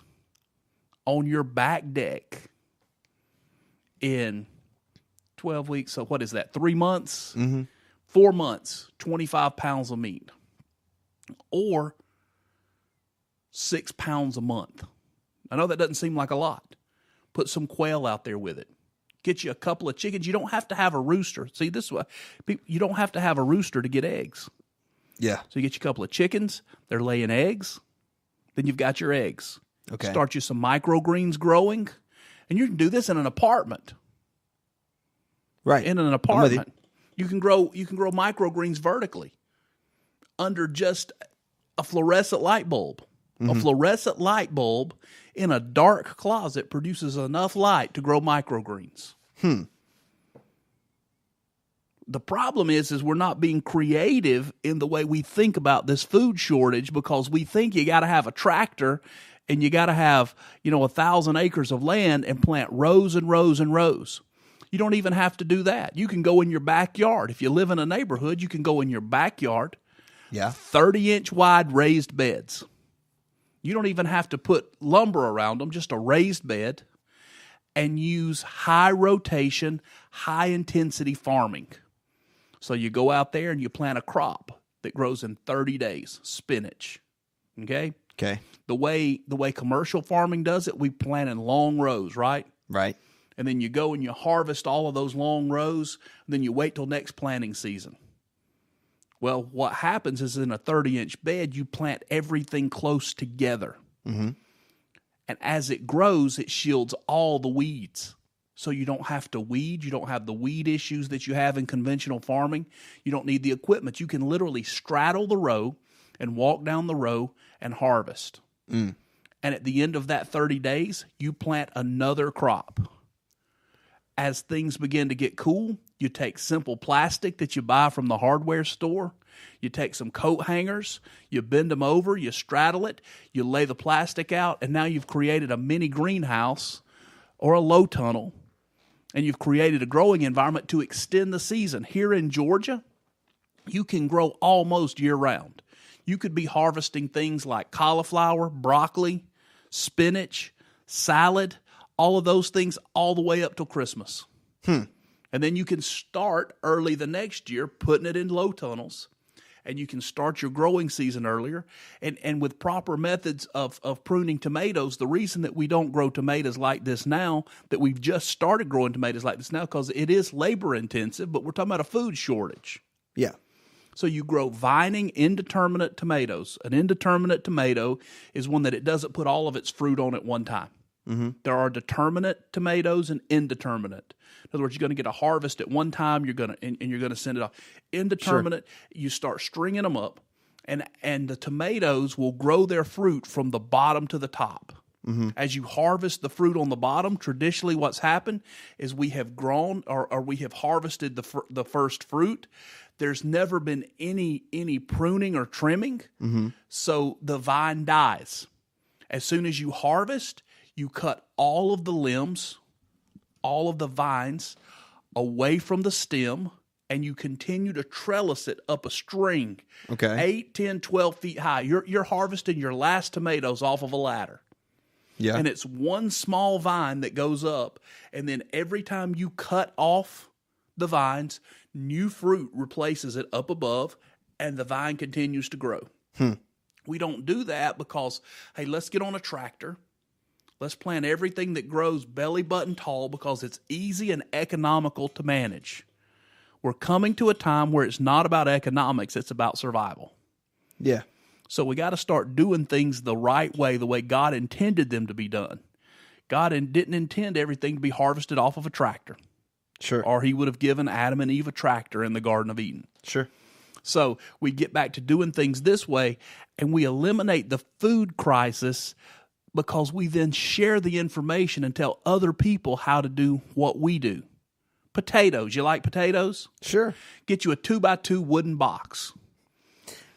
on your back deck in 12 weeks. So what is that, 3 months? 4 months, 25 pounds of meat. Or 6 pounds a month. I know that doesn't seem like a lot. Put some quail out there with it. Get you a couple of chickens. You don't have to have a rooster. See, this is what you don't have to have a rooster to get eggs. Yeah. So you get you a couple of chickens. They're laying eggs. Then you've got your eggs. Okay. Start you some microgreens growing, and you can do this in an apartment. Right. In an apartment, you can grow microgreens vertically under just a fluorescent light bulb. A fluorescent light bulb in a dark closet produces enough light to grow microgreens. The problem is we're not being creative in the way we think about this food shortage, because we think you got to have a tractor and you got to have, 1,000 acres of land and plant rows and rows and rows. You don't even have to do that. You can go in your backyard. If you live in a neighborhood, you can go in your backyard. Yeah. 30-inch wide raised beds. You don't even have to put lumber around them, just a raised bed, and use high rotation, high intensity farming. So you go out there and you plant a crop that grows in 30 days, spinach. Okay? Okay. The way commercial farming does it, we plant in long rows, right? Right. And then you go and you harvest all of those long rows, and then you wait till next planting season. Well, what happens is in a 30-inch bed, you plant everything close together. And as it grows, it shields all the weeds. So you don't have to weed. You don't have the weed issues that you have in conventional farming. You don't need the equipment. You can literally straddle the row and walk down the row and harvest. And at the end of that 30 days, you plant another crop. As things begin to get cool, you take simple plastic that you buy from the hardware store. You take some coat hangers, you bend them over, you straddle it, you lay the plastic out, and now you've created a mini greenhouse or a low tunnel, and you've created a growing environment to extend the season. Here in Georgia, you can grow almost year-round. You could be harvesting things like cauliflower, broccoli, spinach, salad, all of those things all the way up till Christmas. And then you can start early the next year putting it in low tunnels, and you can start your growing season earlier. And with proper methods of pruning tomatoes, the reason that we don't grow tomatoes like this now, that we've just started growing tomatoes like this now, because it is labor intensive, but we're talking about a food shortage. Yeah. So you grow vining indeterminate tomatoes. An indeterminate tomato is one that it doesn't put all of its fruit on at one time. There are determinate tomatoes and indeterminate. In other words, you're going to get a harvest at one time. You're going to send it off. Indeterminate, you start stringing them up, and the tomatoes will grow their fruit from the bottom to the top. As you harvest the fruit on the bottom, traditionally what's happened is we have grown or we have harvested the first fruit. There's never been any pruning or trimming, so the vine dies. As soon as you harvest, you cut all of the limbs, all of the vines away from the stem, and you continue to trellis it up a string. Okay. 8, 10, 12 feet high. You're harvesting your last tomatoes off of a ladder. Yeah. And it's one small vine that goes up, and then every time you cut off the vines, new fruit replaces it up above, and the vine continues to grow. We don't do that because, hey, let's get on a tractor. Let's plant everything that grows belly button tall because it's easy and economical to manage. We're coming to a time where it's not about economics, it's about survival. Yeah. So we got to start doing things the right way, the way God intended them to be done. God didn't intend everything to be harvested off of a tractor. Sure. Or he would have given Adam and Eve a tractor in the Garden of Eden. Sure. So we get back to doing things this way, and we eliminate the food crisis because we then share the information and tell other people how to do what we do. Potatoes. You like potatoes? Sure. Get you a 2x2 wooden box.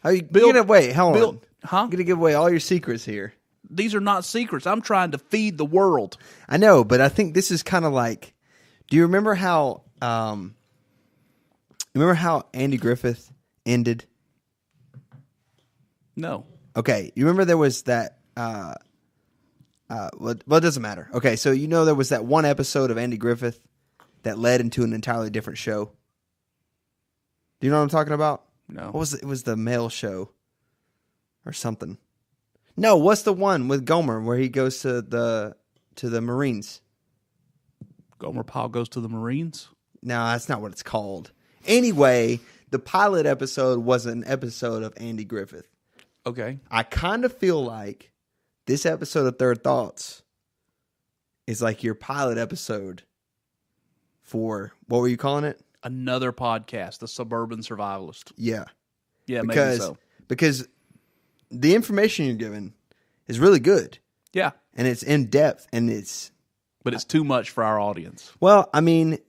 You're going to wait. Hold on. Huh? You're going to give away all your secrets here. These are not secrets. I'm trying to feed the world. I know, but I think this is kind of like, do you remember how Remember how Andy Griffith ended? No. Okay, you remember there was that. Well, it doesn't matter. Okay, so there was that one episode of Andy Griffith that led into an entirely different show. Do you know what I'm talking about? No. What was it? It was the male show or something. No, what's the one with Gomer where he goes to the Marines? Gomer Pyle goes to the Marines? No, that's not what it's called. Anyway, the pilot episode was an episode of Andy Griffith. Okay. I kind of feel like this episode of Third Thoughts is like your pilot episode for, what were you calling it? Another podcast, The Suburban Survivalist. Yeah. Yeah, maybe so. Because the information you're given is really good. Yeah. And it's in depth and But it's too much for our audience. well, I mean,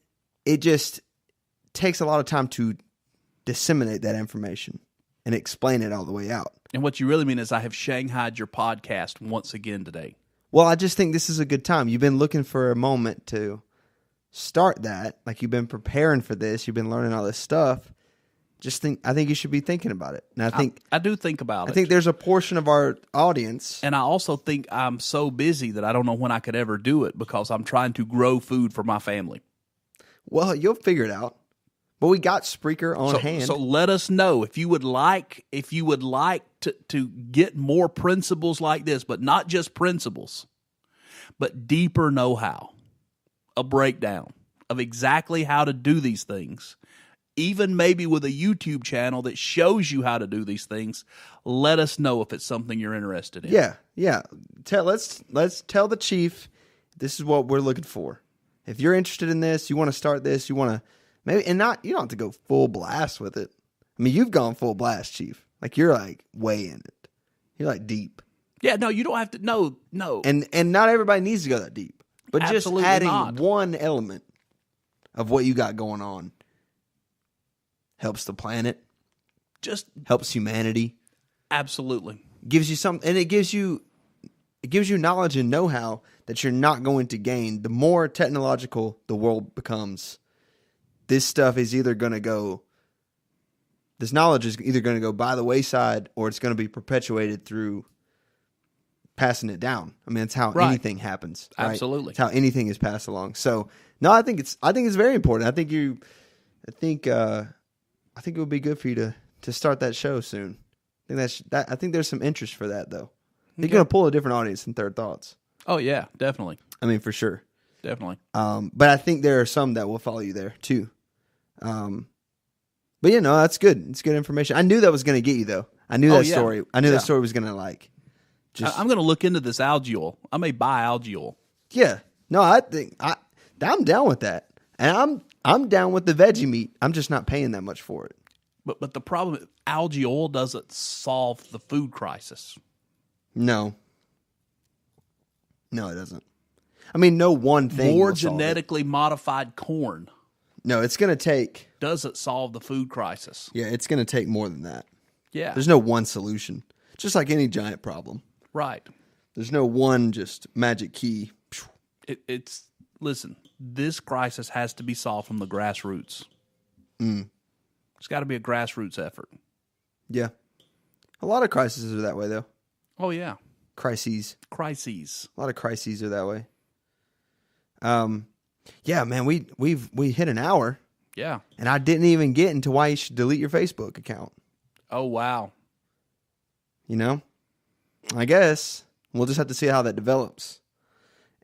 it just takes a lot of time to disseminate that information and explain it all the way out. And what you really mean is I have shanghaied your podcast once again today. Well, I just think this is a good time. You've been looking for a moment to start that. Like you've been preparing for this. You've been learning all this stuff. I think you should be thinking about it. And I do think about it. I think there's a portion of our audience. And I also think I'm so busy that I don't know when I could ever do it because I'm trying to grow food for my family. Well, you'll figure it out. But we got Spreaker on hand. So let us know if you would like to get more principles like this, but not just principles, but deeper know-how, a breakdown of exactly how to do these things. Even maybe with a YouTube channel that shows you how to do these things, let us know if it's something you're interested in. Yeah. Let's tell the chief this is what we're looking for. If you're interested in this, you want to start this, you want to maybe, and not, you don't have to go full blast with it. I mean, you've gone full blast, Chief. Like you're like way in it. You're like deep. Yeah, no, you don't have to. No. And not everybody needs to go that deep. But Absolutely just adding not. one element of what you got going on helps the planet, Just helps humanity, absolutely. gives you something, and it gives you knowledge and know-how that you're not going to gain. The more technological the world becomes, this stuff is either going to go, this knowledge is either going to go by the wayside or it's going to be perpetuated through passing it down. I mean, that's how Right. anything happens. Right? Absolutely. It's how anything is passed along. So, no, I think it's very important. I think it would be good for you to start that show soon. I think there's some interest for that though. You're going to pull a different audience than Third Thoughts. Oh yeah, definitely. I mean, for sure. Definitely. But I think there are some that will follow you there too. But that's good. It's good information. I knew that was going to get you though. I knew that yeah. story. I knew Yeah. that story was going to I'm going to look into this algae oil. I may buy algae oil. yeah. No, I think I'm down with that. And I'm down with the veggie meat. I'm just not paying that much for it. But the problem is algae oil doesn't solve the food crisis. No. No, it doesn't. I mean, no one thing More will solve it. genetically modified corn No, it's going to take. doesn't solve the food crisis. Yeah, it's going to take more than that. Yeah. There's no one solution. Just like any giant problem. Right. There's no one just magic key. Listen, this crisis has to be solved from the grassroots. It's got to be a grassroots effort. Yeah. A lot of crises are that way, though. Oh, yeah. Crises. Crises. A lot of crises are that way. Yeah, man, we hit an hour, Yeah. and I didn't even get into why you should delete your Facebook account. Oh, wow. I guess we'll just have to see how that develops.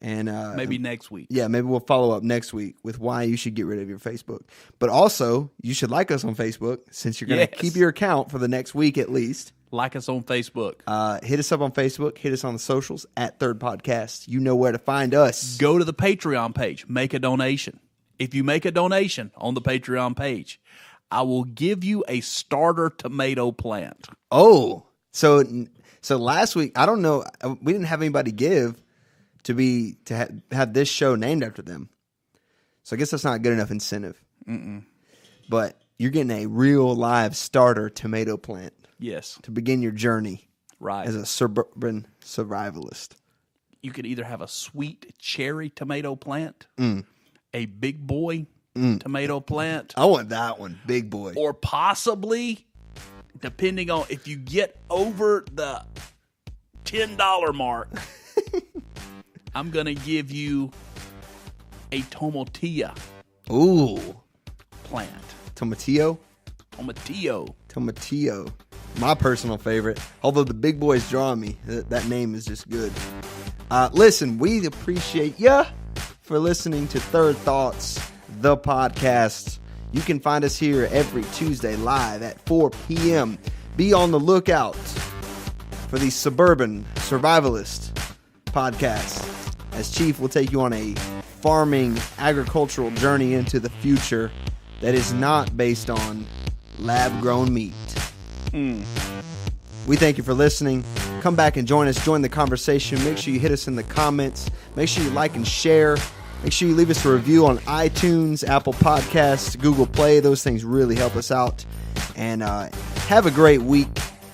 And Maybe next week. yeah, maybe we'll follow up next week with why you should get rid of your Facebook. But also, you should like us on Facebook since you're going to Yes. keep your account for the next week at least. Like us on Facebook. Hit us up on Facebook. Hit us on the socials at Third Podcast. You know where to find us. Go to the Patreon page. Make a donation. If you make a donation on the Patreon page, I will give you a starter tomato plant. Oh, so last week, I don't know, we didn't have anybody give to have this show named after them. So I guess that's not a good enough incentive. But you're getting a real live starter tomato plant Yes. to begin your journey Right. as a suburban survivalist. You could either have a sweet cherry tomato plant, a big boy, tomato plant, I want that one, big boy. or possibly, depending on if you get over the $10 mark, I'm gonna give you a tomatillo Ooh, plant. tomatillo. Tomatillo. My personal favorite. Although the big boy's drawing me. That name is just good. Listen, we appreciate ya for listening to Third Thoughts, the podcast. You can find us here every Tuesday live at 4 p.m. Be on the lookout for the Suburban Survivalist podcast, as Chief will take you on a farming, agricultural journey into the future that is not based on lab-grown meat. We thank you for listening. Come back and join us. Join the conversation. Make sure you hit us in the comments. Make sure you like and share. Make sure you leave us a review on iTunes, Apple Podcasts, Google Play. Those things really help us out. And have a great week.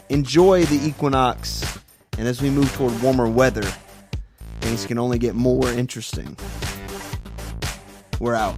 Enjoy the equinox. And as we move toward warmer weather, things can only get more interesting. We're out.